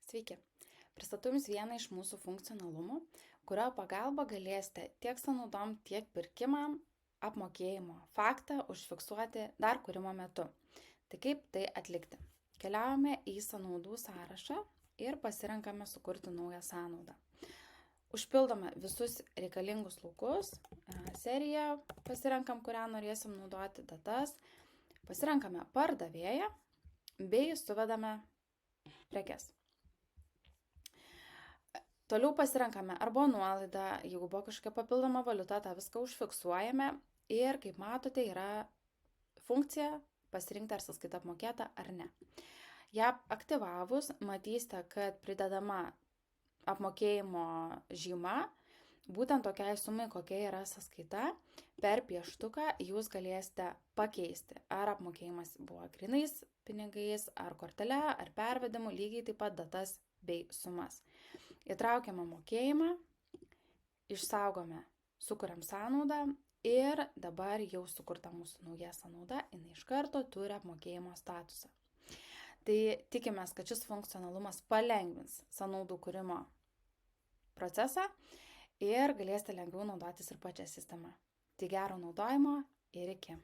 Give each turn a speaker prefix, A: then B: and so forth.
A: Sveiki! Pristatau Jums vieną iš mūsų funkcionalumų, kurio pagalba galėsite tiek sąnaudom, tiek pirkimam apmokėjimo faktą užfiksuoti dar kūrimo metu. Tai kaip tai atlikti? Keliaujame į sąnaudų sąrašą ir pasirenkame sukurti naują sąnaudą. Užpildome visus reikalingus laukus, seriją pasirenkam, kurią norėsim naudoti, datas, pasirenkame pardavėją bei suvedame prekes. Toliau pasirenkame arba nuolaidą, jeigu buvo kažkokia papildoma valiuta, tą viską užfiksuojame ir, kaip matote, yra funkcija pasirinkti, ar sąskaita apmokėta ar ne. Ją aktyvavus, matysite, kad pridedama apmokėjimo žyma, būtent tokiai sumai, kokia yra sąskaita, per pieštuką jūs galėsite pakeisti, ar apmokėjimas buvo grynais pinigais, ar kortele, ar pervedimu, lygiai taip pat datas bei sumas. Įtraukiame mokėjimą, išsaugome, sukuriam sąnaudą ir dabar jau sukurta mūsų nauja sąnauda, jinai iš karto turi apmokėjimo statusą. Tai tikimės, kad šis funkcionalumas palengvins sąnaudų kūrimo procesą ir galėsite lengviau naudotis ir pačią sistemą. Tai gero naudojimo ir iki.